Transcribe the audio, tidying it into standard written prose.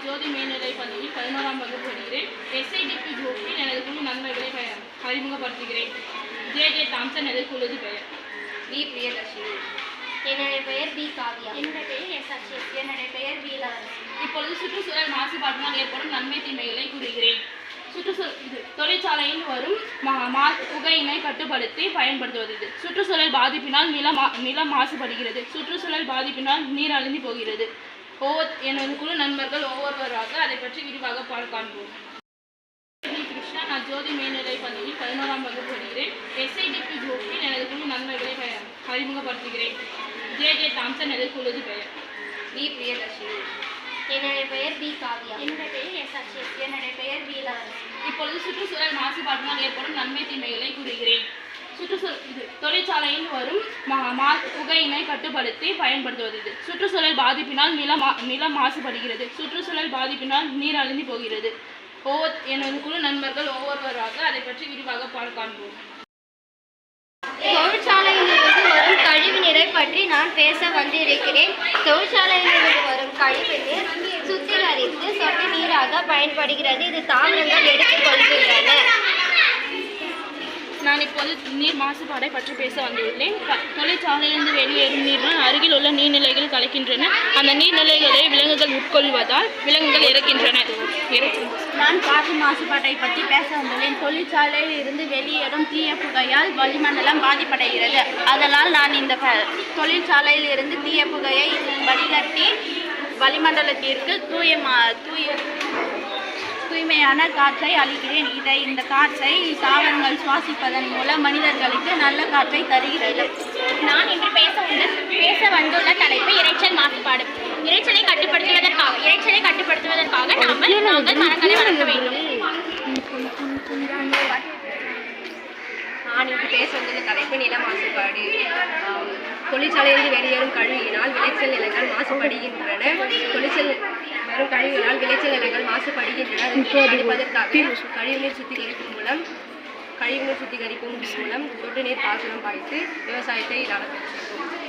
நான் ஜோதி மேல்நிலைப் பள்ளியில் 11ஆம் வகுப்பு படிக்கிறேன். எஸ்ஐடிபி குரூப்பில் எனது குழு நன்மைகளை அறிமுகப்படுத்துகிறேன். ஜே தாம்சன் எனது குழுது பெயர். வி பிரியதர்ஷினி. என்னுடைய பெயர் பி காவியா. என்னுடைய பெயர் எஸ் அக்ஷய். என்னுடைய பெயர் பி இளவரசி. இப்பொழுது சுற்றுச்சூழல் மாசுபாட்டினால் ஏற்படும் நன்மை தீமைகளை கூறுகிறேன். தொழிற்சாலையில் வரும் புகையினை கட்டுப்படுத்தி பயன்படுத்துவது. சுற்றுச்சூழல் பாதிப்பினால் நிலம் மாசுபடுகிறது. சுற்றுச்சூழல் பாதிப்பினால் நீர் அழிந்து போகிறது. எனது குழு நண்பர்கள் ஒவ்வொருவராக அதை பற்றி விரிவாக காண்போம். கிருஷ்ணா, நான் ஜோதி மேல்நிலைப் பள்ளியில் 11ஆம் வகுப்பு படிக்கிறேன். எஸ்ஐடிபி குரூப்பில் எனது குழு நன்மைகளை அறிமுகப்படுத்துகிறேன். ஜே தாம்சன் எனது குழுது பெயர். வி பிரியதர்ஷினி. என்னுடைய பெயர் பி காவியா. என்னுடைய பெயர் எஸ் அக்ஷய். என்னுடைய பெயர் பி இளவரசி. இப்பொழுது சுற்றுச்சூழல் மாசுபாட்டினால் ஏற்படும் நன்மை தீமைகளை கூறுகிறேன். தொழிற்சாலையில் வரும் புகையினை கட்டுப்படுத்தி பயன்படுத்துவது. சுற்றுச்சூழல் பாதிப்பினால் நிலம் மாசுபடுகிறது. சுற்றுச்சூழல் பாதிப்பினால் நீர் அழிந்து போகிறது. எனது குழு நண்பர்கள் ஒவ்வொருவராக அதை பற்றி விரிவாக காண்போம். தொழிற்சாலையிலிருந்து வரும் கழிவு நீரை பற்றி நான் பேச வந்திருக்கிறேன். தொழிற்சாலையிலிருந்து வரும் கழிவு நீர் சுத்திகரித்து சொட்டு நீராக பயன்படுகிறது. இது தாவரங்கள் எடுத்துக்கொள்கின்றன. நான் இப்போது நீர் மாசுபாடை பற்றி பேச வந்துள்ளேன். தொழிற்சாலையிலிருந்து வெளியேறும் நீரினால் அருகில் உள்ள நீர்நிலைகள் கலக்கின்றன. அந்த நீர்நிலைகளை விலங்குகள் உட்கொள்வதால் விலங்குகள் இறக்கின்றன. நான் காற்று மாசுபாட்டை பற்றி பேச வந்துள்ளேன். தொழிற்சாலையில் இருந்து வெளியேறும் தீய புகையால் வளிமண்டலம் பாதிப்படைகிறது. அதனால் நான் இந்த தொழிற்சாலையில் இருந்து தீய புகையை வடிகட்டி வளிமண்டலத்திற்கு தூய்மையான காற்றை அளிக்கிறேன். இந்த காற்றை தாவரங்கள் சுவாசிப்பதன் மூலம் மனிதர்களுக்கு நல்ல காற்றை தருகிறது. நான் இன்று பேச வந்துள்ள தலைப்பு இரைச்சல் மாசுபாடு. இரைச்சலை கட்டுப்படுத்துவதற்காக நாங்கள் மரங்களை வளர்க்க வேண்டும். நான் இன்று பேச வந்துள்ள தலைப்பு நில மாசுபாடு. தொழிற்சாலையிலிருந்து வெளியேறும் கழிவினால் விளைச்சல் நிலங்கள் மாசுபடுகின்றன. வரும் கழிவுகளால் விளைச்சல் நிலங்கள் மாசுபடுகின்றன. தடுப்பதற்காக கழிவுநீர் சுத்திகரிப்பு மூலம் சொட்டு நீர் பாசனம் பாய்த்து விவசாயத்தை நடத்துகிறோம்.